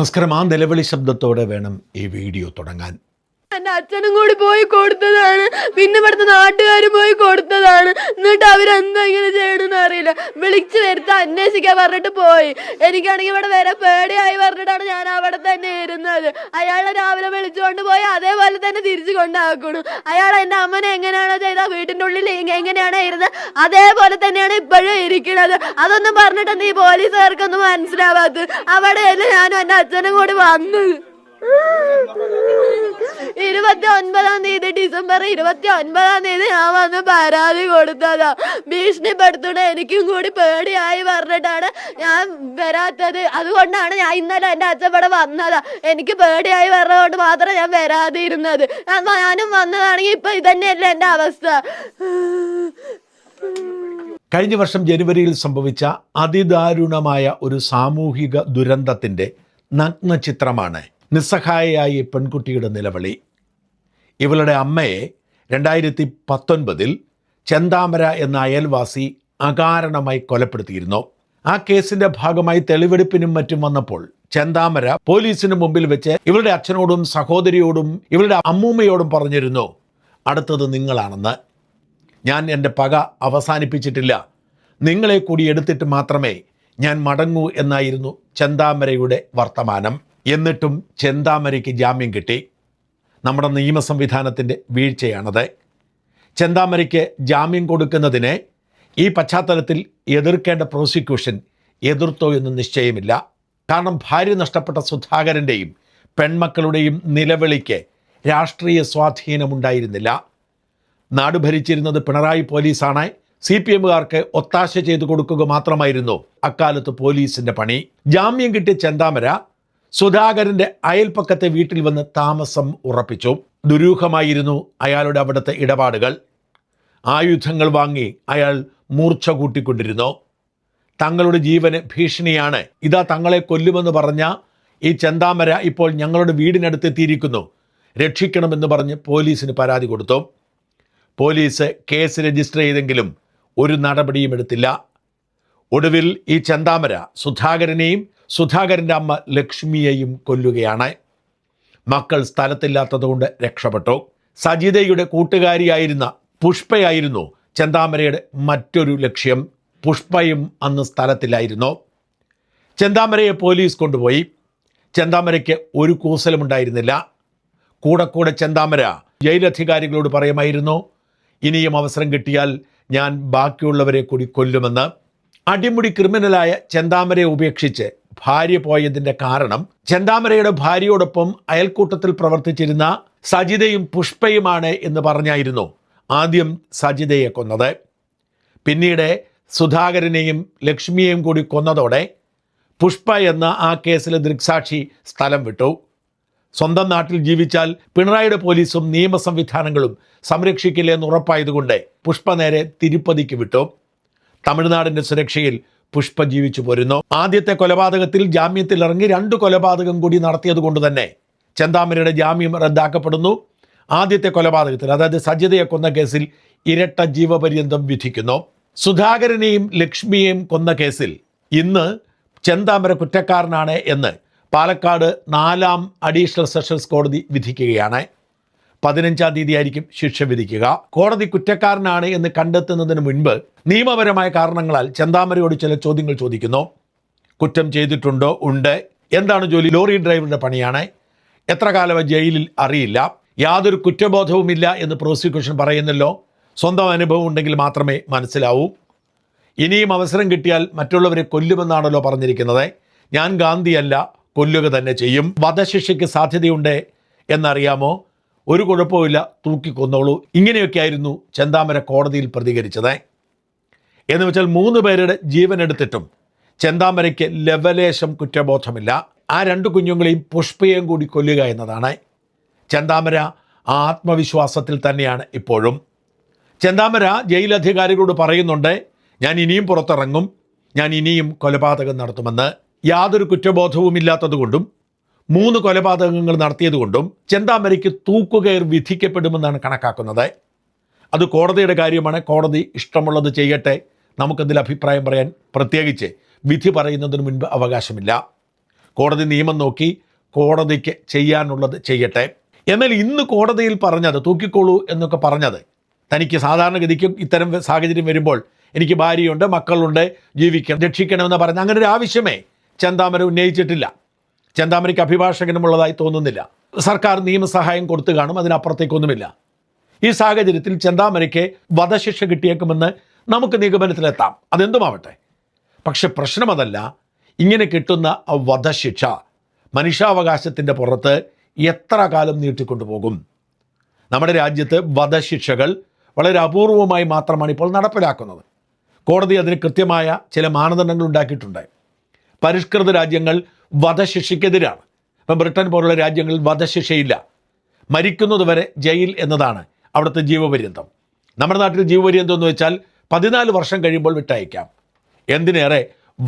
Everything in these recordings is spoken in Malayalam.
നമസ്കാരം. ആ നിലവിളി ശബ്ദത്തോടെ വേണം ഈ വീഡിയോ തുടങ്ങാൻ. എന്റെ അച്ഛനും കൂടി പോയി കൊടുത്തതാണ്, പിന്നെ ഇവിടുത്തെ നാട്ടുകാരും പോയി കൊടുത്തതാണ്. എന്നിട്ട് അവരെന്താ ഇങ്ങനെ ചെയ്യണമെന്ന് അറിയില്ല. വിളിച്ചു വരുത്താൻ അന്വേഷിക്കാൻ പറഞ്ഞിട്ട് പോയി. എനിക്കാണെങ്കിൽ ഇവിടെ വരെ പേടിയായി പറഞ്ഞിട്ടാണ് ഞാൻ അവിടെ തന്നെ ഇരുന്നത്. അയാളെ രാവിലെ വിളിച്ചുകൊണ്ട് പോയി അതേപോലെ തന്നെ തിരിച്ചു കൊണ്ടാക്കണം. അയാൾ എന്റെ അമ്മനെ എങ്ങനെയാണോ ചെയ്ത വീട്ടിന്റെ ഉള്ളിൽ എങ്ങനെയാണോ ഇരുന്നത് അതേപോലെ തന്നെയാണ് ഇപ്പോഴും ഇരിക്കുന്നത്. അതൊന്നും പറഞ്ഞിട്ട് ഈ പോലീസുകാർക്കൊന്നും മനസ്സിലാവാത്തത്. അവിടെയല്ലേ ഞാനും എന്റെ അച്ഛനും കൂടി വന്നത്. 29-ാം തീയതി ഡിസംബർ 29-ാം തീയതി ഞാൻ വന്ന് പരാതി കൊടുത്തതാ. ഭീഷണിപ്പെടുത്തണ എനിക്കും കൂടി പേടിയായി പറഞ്ഞിട്ടാണ് ഞാൻ വരാത്തത്. അതുകൊണ്ടാണ് ഞാൻ ഇന്നലെ എൻ്റെ അച്ഛൻ ഇവിടെ വന്നതാ. എനിക്ക് പേടിയായി പറഞ്ഞതുകൊണ്ട് മാത്രം ഞാൻ വരാതിരുന്നത്. ഞാനും വന്നതാണെങ്കിൽ ഇപ്പൊ ഇതന്നെയല്ലേ എൻ്റെ അവസ്ഥ. കഴിഞ്ഞ വർഷം ജനുവരിയിൽ സംഭവിച്ച അതിദാരുണമായ ഒരു സാമൂഹിക ദുരന്തത്തിൻ്റെ നഗ്ന ചിത്രമാണ് നിസ്സഹായയായ പെൺകുട്ടിയുടെ നിലവിളി. ഇവളുടെ അമ്മയെ 2019 ചെന്താമര എന്ന അയൽവാസി അകാരണമായി കൊലപ്പെടുത്തിയിരുന്നു. ആ കേസിന്റെ ഭാഗമായി തെളിവെടുപ്പിനും മറ്റും വന്നപ്പോൾ ചെന്താമര പോലീസിന് മുമ്പിൽ വെച്ച് ഇവളുടെ അച്ഛനോടും സഹോദരിയോടും ഇവളുടെ അമ്മൂമ്മയോടും പറഞ്ഞിരുന്നു, അടുത്തത് നിങ്ങളാണെന്ന്. ഞാൻ എൻ്റെ പക അവസാനിപ്പിച്ചിട്ടില്ല, നിങ്ങളെ കൂടി എടുത്തിട്ട് മാത്രമേ ഞാൻ മടങ്ങൂ എന്നായിരുന്നു ചെന്താമരയുടെ വർത്തമാനം. എന്നിട്ടും ചെന്താമരയ്ക്ക് ജാമ്യം കിട്ടി. നമ്മുടെ നിയമ സംവിധാനത്തിൻ്റെ വീഴ്ചയാണത്. ചെന്താമരയ്ക്ക് ജാമ്യം കൊടുക്കുന്നതിനെ ഈ പശ്ചാത്തലത്തിൽ എതിർക്കേണ്ട പ്രോസിക്യൂഷൻ എതിർത്തോ എന്ന് നിശ്ചയമില്ല. കാരണം ഭാര്യ നഷ്ടപ്പെട്ട സുധാകരൻ്റെയും പെൺമക്കളുടെയും നിലവിളിക്ക് രാഷ്ട്രീയ സ്വാധീനമുണ്ടായിരുന്നില്ല. നാട് ഭരിച്ചിരുന്നത് പിണറായി പോലീസാണ്. CPMകാർക്ക് ഒത്താശ ചെയ്തു കൊടുക്കുക മാത്രമായിരുന്നു അക്കാലത്ത് പോലീസിൻ്റെ പണി. ജാമ്യം കിട്ടിയ ചെന്താമര സുധാകരൻ്റെ അയൽപ്പക്കത്തെ വീട്ടിൽ വന്ന് താമസം ഉറപ്പിച്ചു. ദുരൂഹമായിരുന്നു അയാളുടെ അവിടുത്തെ ഇടപാടുകൾ. ആയുധങ്ങൾ വാങ്ങി അയാൾ മൂർച്ച കൂട്ടിക്കൊണ്ടിരുന്നു. തങ്ങളുടെ ജീവന് ഭീഷണിയാണ്, ഇതാ തങ്ങളെ കൊല്ലുമെന്ന് പറഞ്ഞ ഈ ചെന്താമര ഇപ്പോൾ ഞങ്ങളുടെ വീടിനടുത്തെത്തിയിരിക്കുന്നു, രക്ഷിക്കണമെന്ന് പറഞ്ഞ് പോലീസിന് പരാതി കൊടുത്തു. പോലീസ് കേസ് രജിസ്റ്റർ ചെയ്തെങ്കിലും ഒരു നടപടിയും എടുത്തില്ല. ഒടുവിൽ ഈ ചെന്താമര സുധാകരനെയും സുധാകരൻ്റെ അമ്മ ലക്ഷ്മിയെയും കൊല്ലുകയാണ്. മക്കൾ സ്ഥലത്തില്ലാത്തതുകൊണ്ട് രക്ഷപ്പെട്ടു. സജിതയുടെ കൂട്ടുകാരിയായിരുന്ന പുഷ്പയായിരുന്നു ചെന്താമരയുടെ മറ്റൊരു ലക്ഷ്യം. പുഷ്പയും അന്ന് സ്ഥലത്തില്ലായിരുന്നു. ചെന്താമരയെ പോലീസ് കൊണ്ടുപോയി. ചെന്താമരയ്ക്ക് ഒരു കൂസലുമുണ്ടായിരുന്നില്ല. കൂടെ ചെന്താമര ജയിലധികാരികളോട് പറയുമായിരുന്നു, ഇനിയും അവസരം കിട്ടിയാൽ ഞാൻ ബാക്കിയുള്ളവരെ കൂടി കൊല്ലുമെന്ന്. അടിമുടി ക്രിമിനലായ ചെന്താമരയെ ഉപേക്ഷിച്ച് ഭാര്യ പോയതിൻ്റെ കാരണം ചെന്താമരയുടെ ഭാര്യയോടൊപ്പം അയൽക്കൂട്ടത്തിൽ പ്രവർത്തിച്ചിരുന്ന സജിതയും പുഷ്പയുമാണ് എന്ന് പറഞ്ഞായിരുന്നു ആദ്യം സജിതയെ കൊന്നത്. പിന്നീട് സുധാകരനെയും ലക്ഷ്മിയെയും കൂടി കൊന്നതോടെ പുഷ്പ എന്ന ആ കേസിലെ ദൃക്സാക്ഷി സ്ഥലം വിട്ടു. സ്വന്തം നാട്ടിൽ ജീവിച്ചാൽ പിണറായിയുടെ പോലീസും നിയമ സംവിധാനങ്ങളും സംരക്ഷിക്കില്ലെന്ന് ഉറപ്പായതുകൊണ്ട് പുഷ്പ നേരെ തിരുപ്പതിക്ക് വിട്ടു. തമിഴ്നാടിൻ്റെ സുരക്ഷയിൽ പുഷ്പ ജീവിച്ചു പോരുന്നു. ആദ്യത്തെ കൊലപാതകത്തിൽ ജാമ്യത്തിൽ ഇറങ്ങി 2 കൊലപാതകം കൂടി നടത്തിയത് കൊണ്ട് തന്നെ ചെന്താമരയുടെ ജാമ്യം റദ്ദാക്കപ്പെടുന്നു. ആദ്യത്തെ കൊലപാതകത്തിൽ, അതായത് സജിതയെ കൊന്ന കേസിൽ ഇരട്ട ജീവപര്യന്തം വിധിക്കുന്നു. സുധാകരനെയും ലക്ഷ്മിയെയും കൊന്ന കേസിൽ ഇന്ന് ചെന്താമര കുറ്റക്കാരനാണ് എന്ന് പാലക്കാട് 4ാം അഡീഷണൽ സെഷൻസ് കോടതി വിധിക്കുകയാണ്. 15-ാം തീയതി ആയിരിക്കും ശിക്ഷ വിധിക്കുക. കോടതി കുറ്റക്കാരനാണ് എന്ന് കണ്ടെത്തുന്നതിന് മുൻപ് നിയമപരമായ കാരണങ്ങളാൽ ചെന്താമരയോട് ചില ചോദ്യങ്ങൾ ചോദിക്കുന്നു. കുറ്റം ചെയ്തിട്ടുണ്ടോ? ഉണ്ട്. എന്താണ് ജോലി? ലോറി ഡ്രൈവറുടെ പണിയാണ്. എത്ര കാലം ജയിലിൽ? അറിയില്ല. യാതൊരു കുറ്റബോധവുമില്ല എന്ന് പ്രോസിക്യൂഷൻ പറയുന്നല്ലോ. സ്വന്തം അനുഭവം ഉണ്ടെങ്കിൽ മാത്രമേ മനസ്സിലാവൂ. ഇനിയും അവസരം കിട്ടിയാൽ മറ്റുള്ളവരെ കൊല്ലുമെന്നാണല്ലോ പറഞ്ഞിരിക്കുന്നത്. ഞാൻ ഗാന്ധിയല്ല, കൊല്ലുക തന്നെ ചെയ്യും. വധശിക്ഷയ്ക്ക് സാധ്യതയുണ്ട് എന്നറിയാമോ? ഒരു കുഴപ്പമില്ല, തൂക്കിക്കൊന്നോളൂ. ഇങ്ങനെയൊക്കെയായിരുന്നു ചെന്താമര കോടതിയിൽ പ്രതികരിച്ചത്. എന്ന് വെച്ചാൽ 3 പേരുടെ ജീവൻ എടുത്തിട്ടും ചെന്താമരയ്ക്ക് ലവലേശം കുറ്റബോധമില്ല. ആ 2 കുഞ്ഞുങ്ങളെയും പുഷ്പയെയും കൂടി കൊല്ലുക എന്നതാണ്. ചെന്താമര ആത്മവിശ്വാസത്തിൽ തന്നെയാണ് ഇപ്പോഴും. ചെന്താമര ജയിലധികാരികളോട് പറയുന്നുണ്ട്, ഞാൻ ഇനിയും പുറത്തിറങ്ങും, ഞാൻ ഇനിയും കൊലപാതകം നടത്തുമെന്ന്. യാതൊരു കുറ്റബോധവുമില്ലാത്തതുകൊണ്ടും 3 കൊലപാതകങ്ങൾ നടത്തിയതുകൊണ്ടും ചെന്താമരയ്ക്ക് തൂക്കുകയർ വിധിക്കപ്പെടുമെന്നാണ് കണക്കാക്കുന്നത്. അത് കോടതിയുടെ കാര്യമാണ്. കോടതി ഇഷ്ടമുള്ളത് ചെയ്യട്ടെ. നമുക്കതിൽ അഭിപ്രായം പറയാൻ പ്രത്യേകിച്ച് വിധി പറയുന്നതിന് മുൻപ് അവകാശമില്ല. കോടതി നിയമം നോക്കി കോടതിക്ക് ചെയ്യാനുള്ളത് ചെയ്യട്ടെ. എന്നാൽ ഇന്ന് കോടതിയിൽ പറഞ്ഞത്, തൂക്കിക്കോളൂ എന്നൊക്കെ പറഞ്ഞത്, തനിക്ക് സാധാരണഗതിക്ക് ഇത്തരം സാഹചര്യം വരുമ്പോൾ എനിക്ക് ഭാര്യയുണ്ട്, മക്കളുണ്ട്, ജീവിക്കണം, രക്ഷിക്കണമെന്ന് പറഞ്ഞ് അങ്ങനെ ഒരു ആവശ്യമേ ചെന്താമര ഉന്നയിച്ചിട്ടില്ല. ചെന്താമരയ്ക്ക് അഭിഭാഷകനുമുള്ളതായി തോന്നുന്നില്ല. സർക്കാർ നിയമസഹായം കൊടുത്തു കാണും, അതിനപ്പുറത്തേക്കൊന്നുമില്ല. ഈ സാഹചര്യത്തിൽ ചെന്താമരയ്ക്ക് വധശിക്ഷ കിട്ടിയേക്കുമെന്ന് നമുക്ക് നിഗമനത്തിലെത്താം. അതെന്തുമാവട്ടെ. പക്ഷെ പ്രശ്നം അതല്ല. ഇങ്ങനെ കിട്ടുന്ന വധശിക്ഷ മനുഷ്യാവകാശത്തിൻ്റെ പുറത്ത് എത്ര കാലം നീട്ടിക്കൊണ്ടുപോകും? നമ്മുടെ രാജ്യത്ത് വധശിക്ഷകൾ വളരെ അപൂർവമായി മാത്രമാണ് ഇപ്പോൾ നടപ്പിലാക്കുന്നത്. കോടതി അതിന് കൃത്യമായ ചില മാനദണ്ഡങ്ങൾ ഉണ്ടാക്കിയിട്ടുണ്ട്. പരിഷ്കൃത രാജ്യങ്ങൾ വധശിക്ഷയ്ക്കെതിരാണ്. ഇപ്പം ബ്രിട്ടൻ പോലുള്ള രാജ്യങ്ങളിൽ വധശിക്ഷയില്ല. മരിക്കുന്നതുവരെ ജയിൽ എന്നതാണ് അവിടുത്തെ ജീവപര്യന്തം. നമ്മുടെ നാട്ടിൽ ജീവപര്യന്തം എന്ന് വെച്ചാൽ 14 വർഷം കഴിയുമ്പോൾ വിട്ടയക്കാം. എന്തിനേറെ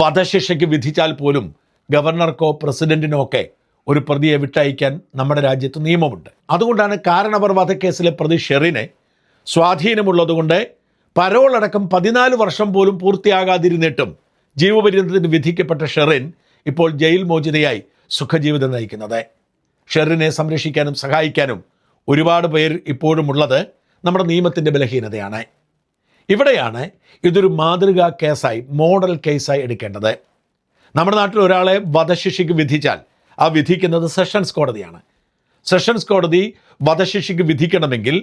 വധശിക്ഷയ്ക്ക് വിധിച്ചാൽ പോലും ഗവർണർക്കോ പ്രസിഡന്റിനോ ഒക്കെ ഒരു പ്രതിയെ വിട്ടയക്കാൻ നമ്മുടെ രാജ്യത്ത് നിയമമുണ്ട്. അതുകൊണ്ടാണ് കാരണവർ വധക്കേസിലെ പ്രതി ഷെറിനെ സ്വാധീനമുള്ളതുകൊണ്ട് പരോളടക്കം 14 വർഷം പോലും പൂർത്തിയാകാതിരുന്നിട്ടും ജീവപര്യന്തത്തിന് വിധിക്കപ്പെട്ട ഷെറിൻ ഇപ്പോൾ ജയിൽ മോചിതയായി സുഖജീവിതം നയിക്കുന്നത്. ഷെറിനെ സംരക്ഷിക്കാനും സഹായിക്കാനും ഒരുപാട് പേർ ഇപ്പോഴും ഉള്ളത് നമ്മുടെ നിയമത്തിൻ്റെ ബലഹീനതയാണ്. ഇവിടെയാണ് ഇതൊരു മാതൃകാ കേസായി, മോഡൽ കേസായി എടുക്കേണ്ടത്. നമ്മുടെ നാട്ടിൽ ഒരാളെ വധശിക്ഷയ്ക്ക് വിധിച്ചാൽ ആ വിധിക്കുന്നത് സെഷൻസ് കോടതിയാണ്. സെഷൻസ് കോടതി വധശിക്ഷയ്ക്ക് വിധിക്കണമെങ്കിൽ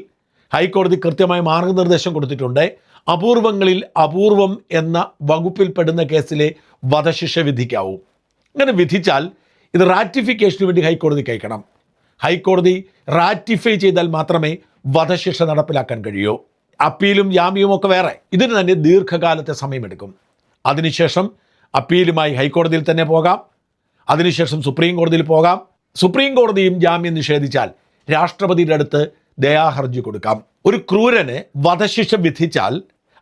ഹൈക്കോടതി കൃത്യമായ മാർഗനിർദ്ദേശം കൊടുത്തിട്ടുണ്ട്. അപൂർവങ്ങളിൽ അപൂർവം എന്ന വകുപ്പിൽപ്പെടുന്ന കേസിലെ വധശിക്ഷ വിധിക്കാവൂ. അങ്ങനെ വിധിച്ചാൽ ഇത് റാറ്റിഫിക്കേഷന് വേണ്ടി ഹൈക്കോടതിക്ക് അയക്കണം. ഹൈക്കോടതി റാറ്റിഫൈ ചെയ്താൽ മാത്രമേ വധശിക്ഷ നടപ്പിലാക്കാൻ കഴിയൂ. അപ്പീലും ജാമ്യവും ഒക്കെ വേറെ. ഇതിന് തന്നെ ദീർഘകാലത്തെ സമയമെടുക്കും. അതിനുശേഷം അപ്പീലുമായി ഹൈക്കോടതിയിൽ തന്നെ പോകാം. അതിനുശേഷം സുപ്രീം കോടതിയിൽ പോകാം. സുപ്രീം കോടതിയും ജാമ്യം നിഷേധിച്ചാൽ രാഷ്ട്രപതിയുടെ അടുത്ത് ദയാഹർജി കൊടുക്കാം. ഒരു ക്രൂരന് വധശിക്ഷ വിധിച്ചാൽ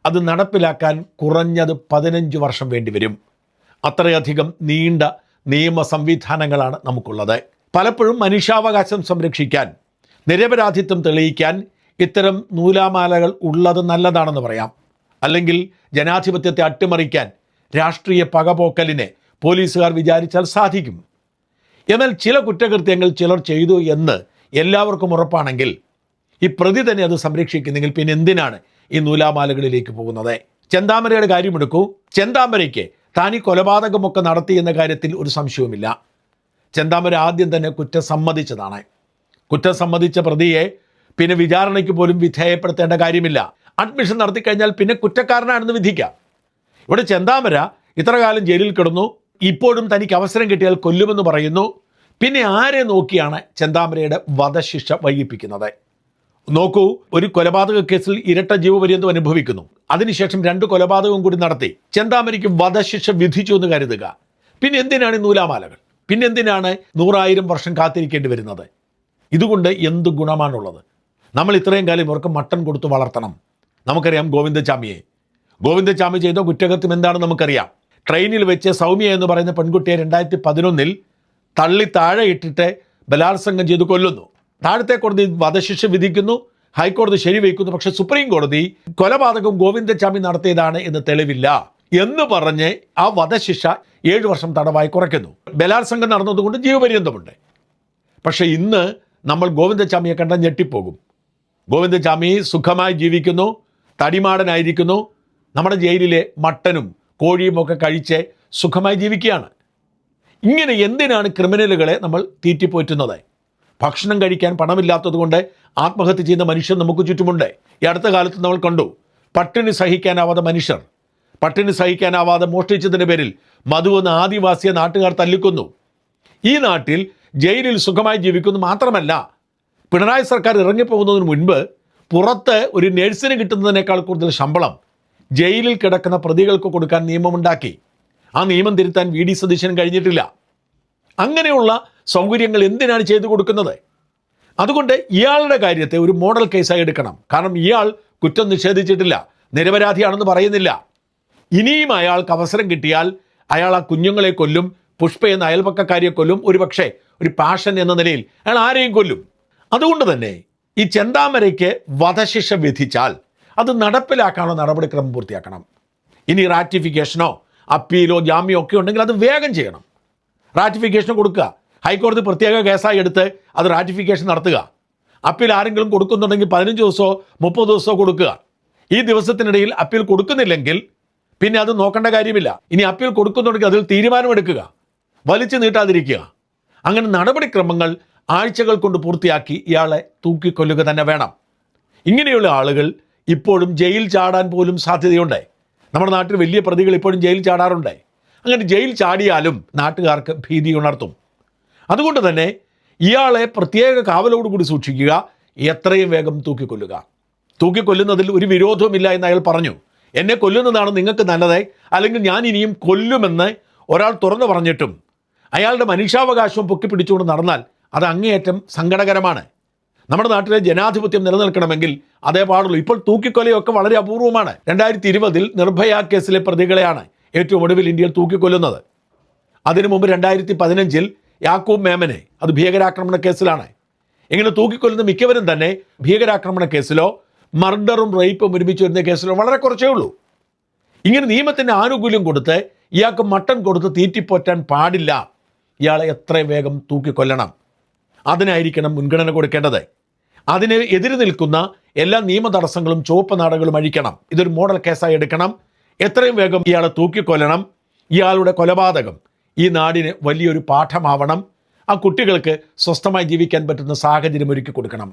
അത് നടപ്പിലാക്കാൻ കുറഞ്ഞത് 15 വർഷം വേണ്ടിവരും. അത്രയധികം നീണ്ട നിയമ സംവിധാനങ്ങളാണ് നമുക്കുള്ളത്. പലപ്പോഴും മനുഷ്യാവകാശം സംരക്ഷിക്കാൻ, നിരപരാധിത്വം തെളിയിക്കാൻ ഇത്തരം നൂലാമാലകൾ ഉള്ളത് നല്ലതാണെന്ന് പറയാം. അല്ലെങ്കിൽ ജനാധിപത്യത്തെ അട്ടിമറിക്കാൻ രാഷ്ട്രീയ പകപോക്കലിനെ പോലീസുകാർ വിചാരിച്ചാൽ സാധിക്കും. എന്നാൽ ചില കുറ്റകൃത്യങ്ങൾ ചിലർ ചെയ്തു എന്ന് എല്ലാവർക്കും ഉറപ്പാണെങ്കിൽ ഈ പ്രതി തന്നെ അത് സംരക്ഷിക്കുന്നെങ്കിൽ പിന്നെ എന്തിനാണ് ഈ നൂലാമാലകളിലേക്ക് പോകുന്നത്? ചെന്താമരയുടെ കാര്യമെടുക്കൂ. ചെന്താമരയ്ക്ക് താൻ ഈ കൊലപാതകമൊക്കെ നടത്തി എന്ന കാര്യത്തിൽ ഒരു സംശയവുമില്ല. ചെന്താമര ആദ്യം തന്നെ കുറ്റം സമ്മതിച്ചതാണ്. കുറ്റം സമ്മതിച്ച പ്രതിയെ പിന്നെ വിചാരണയ്ക്ക് പോലും വിധേയപ്പെടുത്തേണ്ട കാര്യമില്ല. അഡ്മിഷൻ നടത്തി കഴിഞ്ഞാൽ പിന്നെ കുറ്റക്കാരനാണെന്ന് വിധിക്കാം. ഇവിടെ ചെന്താമര ഇത്ര കാലം ജയിലിൽ കിടന്നു, ഇപ്പോഴും തനിക്ക് അവസരം കിട്ടിയാൽ കൊല്ലുമെന്ന് പറയുന്നു. പിന്നെ ആരെ നോക്കിയാണ് ചെന്താമരയുടെ വധശിക്ഷ വൈകിപ്പിക്കുന്നത്? നോക്കൂ, ഒരു കൊലപാതക കേസിൽ ഇരട്ട ജീവപര്യന്തം അനുഭവിക്കുന്നു. അതിനുശേഷം 2 കൊലപാതകവും കൂടി നടത്തി ചെന്താമരയ്ക്ക് വധശിക്ഷ വിധിച്ചു എന്ന് കരുതുക. പിന്നെ എന്തിനാണ് ഈ നൂലാമാലകൾ? പിന്നെ എന്തിനാണ് 100,000 വർഷം കാത്തിരിക്കേണ്ടി വരുന്നത്? ഇതുകൊണ്ട് എന്ത് ഗുണമാണുള്ളത്? നമ്മൾ ഇത്രയും കാലം ഇവർക്ക് മട്ടൻ കൊടുത്ത് വളർത്തണം. നമുക്കറിയാം ഗോവിന്ദചാമി ചെയ്ത കുറ്റകൃത്യം എന്താണെന്ന് നമുക്കറിയാം. ട്രെയിനിൽ വെച്ച് സൗമ്യ എന്ന് പറയുന്ന പെൺകുട്ടിയെ 2011 തള്ളി താഴെ ഇട്ടിട്ട് ബലാത്സംഗം ചെയ്ത് കൊല്ലുന്നു. താഴത്തെ കോടതി വധശിക്ഷ വിധിക്കുന്നു, ഹൈക്കോടതി ശരിവയ്ക്കുന്നു. പക്ഷെ സുപ്രീം കോടതി കൊലപാതകം ഗോവിന്ദചാമി നടത്തിയതാണ് എന്ന് തെളിവില്ല എന്ന് പറഞ്ഞ് ആ വധശിക്ഷ 7 വർഷം തടവായി കുറയ്ക്കുന്നു. ബലാത്സംഗം നടന്നതുകൊണ്ട് ജീവപര്യന്തമുണ്ട്. പക്ഷെ ഇന്ന് നമ്മൾ ഗോവിന്ദചാമിയെ കണ്ടാൽ ഞെട്ടിപ്പോകും. ഗോവിന്ദചാമി സുഖമായി ജീവിക്കുന്നു, തടിമാടനായിരിക്കുന്നു, നമ്മുടെ ജയിലിലെ മട്ടനും കോഴിയും ഒക്കെ കഴിച്ച് സുഖമായി ജീവിക്കുകയാണ്. ഇങ്ങനെ എന്തിനാണ് ക്രിമിനലുകളെ നമ്മൾ തീറ്റിപ്പോറ്റുന്നത്? ഭക്ഷണം കഴിക്കാൻ പണമില്ലാത്തത് കൊണ്ട് ആത്മഹത്യ ചെയ്യുന്ന മനുഷ്യർ നമുക്ക് ചുറ്റുമുണ്ട്. ഈ അടുത്ത കാലത്ത് നമ്മൾ കണ്ടു, പട്ടിണി സഹിക്കാനാവാതെ മനുഷ്യർ, പട്ടിണി സഹിക്കാനാവാതെ മോഷ്ടിച്ചതിൻ്റെ പേരിൽ മധു എന്ന ആദിവാസിയെ നാട്ടുകാർ തല്ലിക്കൊന്നു. ഈ നാട്ടിൽ ജയിലിൽ സുഖമായി ജീവിക്കുന്നു. മാത്രമല്ല, പിണറായി സർക്കാർ ഇറങ്ങിപ്പോകുന്നതിന് മുൻപ് പുറത്ത് ഒരു നഴ്സിന് കിട്ടുന്നതിനേക്കാൾ കൂടുതൽ ശമ്പളം ജയിലിൽ കിടക്കുന്ന പ്രതികൾക്ക് കൊടുക്കാൻ നിയമമുണ്ടാക്കി. ആ നിയമം തിരുത്താൻ വി ഡി സതീശന് കഴിഞ്ഞിട്ടില്ല. അങ്ങനെയുള്ള സൗകര്യങ്ങൾ എന്തിനാണ് ചെയ്തു കൊടുക്കുന്നത്? അതുകൊണ്ട് ഇയാളുടെ കാര്യത്തെ ഒരു മോഡൽ കേസായി എടുക്കണം. കാരണം ഇയാൾ കുറ്റം നിഷേധിച്ചിട്ടില്ല, നിരപരാധിയാണെന്ന് പറയുന്നില്ല. ഇനിയും അയാൾക്ക് അവസരം കിട്ടിയാൽ അയാൾ ആ കുഞ്ഞുങ്ങളെ കൊല്ലും, പുഷ്പ എന്ന അയൽപക്കക്കാരിയെ കൊല്ലും, ഒരുപക്ഷെ ഒരു പാഷൻ എന്ന നിലയിൽ അയാൾ ആരെയും കൊല്ലും. അതുകൊണ്ട് തന്നെ ഈ ചെന്താമരയ്ക്ക് വധശിക്ഷ വിധിച്ചാൽ അത് നടപ്പിലാക്കാനോ നടപടിക്രമം പൂർത്തിയാക്കണം. ഇനി റാറ്റിഫിക്കേഷനോ അപ്പീലോ ജാമ്യമോ ഒക്കെ ഉണ്ടെങ്കിൽ അത് വേഗം ചെയ്യണം. റാറ്റിഫിക്കേഷൻ കൊടുക്കുക. ഹൈക്കോടതി പ്രത്യേക കേസായി എടുത്ത് അത് റാറ്റിഫിക്കേഷൻ നടത്തുക. അപ്പീൽ ആരെങ്കിലും കൊടുക്കുന്നുണ്ടെങ്കിൽ 15 ദിവസമോ 30 ദിവസമോ കൊടുക്കുക. ഈ ദിവസത്തിനിടയിൽ അപ്പീൽ കൊടുക്കുന്നില്ലെങ്കിൽ പിന്നെ അത് നോക്കേണ്ട കാര്യമില്ല. ഇനി അപ്പീൽ കൊടുക്കുന്നുണ്ടെങ്കിൽ അതിൽ തീരുമാനമെടുക്കുക, വലിച്ചു നീട്ടാതിരിക്കുക. അങ്ങനെ നടപടിക്രമങ്ങൾ ആഴ്ചകൾ കൊണ്ട് പൂർത്തിയാക്കി ഇയാളെ തൂക്കിക്കൊല്ലുക തന്നെ വേണം. ഇങ്ങനെയുള്ള ആളുകൾ ഇപ്പോഴും ജയിൽ ചാടാൻ പോലും സാധ്യതയുണ്ട്. നമ്മുടെ നാട്ടിൽ വലിയ പ്രതികൾ ഇപ്പോഴും ജയിൽ ചാടാറുണ്ട്. അങ്ങനെ ജയിൽ ചാടിയാലും നാട്ടുകാർക്ക് ഭീതി ഉണർത്തും. അതുകൊണ്ട് തന്നെ ഇയാളെ പ്രത്യേക കാവലോടുകൂടി സൂക്ഷിക്കുക, എത്രയും വേഗം തൂക്കിക്കൊല്ലുക. തൂക്കിക്കൊല്ലുന്നതിൽ ഒരു വിരോധവുമില്ല എന്ന് അയാൾ പറഞ്ഞു. എന്നെ കൊല്ലുന്നതാണ് നിങ്ങൾക്ക് നല്ലത്, അല്ലെങ്കിൽ ഞാൻ ഇനിയും കൊല്ലുമെന്ന് ഒരാൾ തുറന്നു പറഞ്ഞിട്ടും അയാളുടെ മനുഷ്യാവകാശവും പൊക്കിപ്പിടിച്ചുകൊണ്ട് നടന്നാൽ അത് അങ്ങേയറ്റം സങ്കടകരമാണ്. നമ്മുടെ നാട്ടിലെ ജനാധിപത്യം നിലനിൽക്കണമെങ്കിൽ അതേ പാടുള്ളൂ. ഇപ്പോൾ തൂക്കിക്കൊലയൊക്കെ വളരെ അപൂർവമാണ്. 2020 നിർഭയ കേസിലെ പ്രതികളെയാണ് ഏറ്റവും ഒടുവിൽ ഇന്ത്യയിൽ തൂക്കിക്കൊല്ലുന്നത്. അതിനു മുമ്പ് 2015 യാക്കൂബ് മേമനെ, അത് ഭീകരാക്രമണ കേസിലാണ്. ഇങ്ങനെ തൂക്കിക്കൊല്ലുന്ന മിക്കവരും തന്നെ ഭീകരാക്രമണ കേസിലോ മർഡറും റേപ്പും ഒരുമിച്ച് വരുന്ന കേസിലോ വളരെ കുറച്ചേ ഉള്ളൂ. ഇങ്ങനെ നിയമത്തിൻ്റെ ആനുകൂല്യം കൊടുത്ത് ഇയാൾക്ക് മട്ടൻ കൊടുത്ത് തീറ്റിപ്പോറ്റാൻ പാടില്ല. ഇയാളെ എത്രയും വേഗം തൂക്കിക്കൊല്ലണം. അതിനായിരിക്കണം മുൻഗണന കൊടുക്കേണ്ടത്. അതിന് എതിര് നിൽക്കുന്ന എല്ലാ നിയമ തടസ്സങ്ങളും ചുവപ്പ് നാടകളും അഴിക്കണം. ഇതൊരു മോഡൽ കേസായി എടുക്കണം. എത്രയും വേഗം ഇയാളെ തൂക്കിക്കൊല്ലണം. ഇയാളുടെ കൊലപാതകം ഈ നാടിന് വലിയൊരു പാഠമാവണം. ആ കുട്ടികൾക്ക് സ്വസ്ഥമായി ജീവിക്കാൻ പറ്റുന്ന സാഹചര്യം ഒരുക്കി കൊടുക്കണം.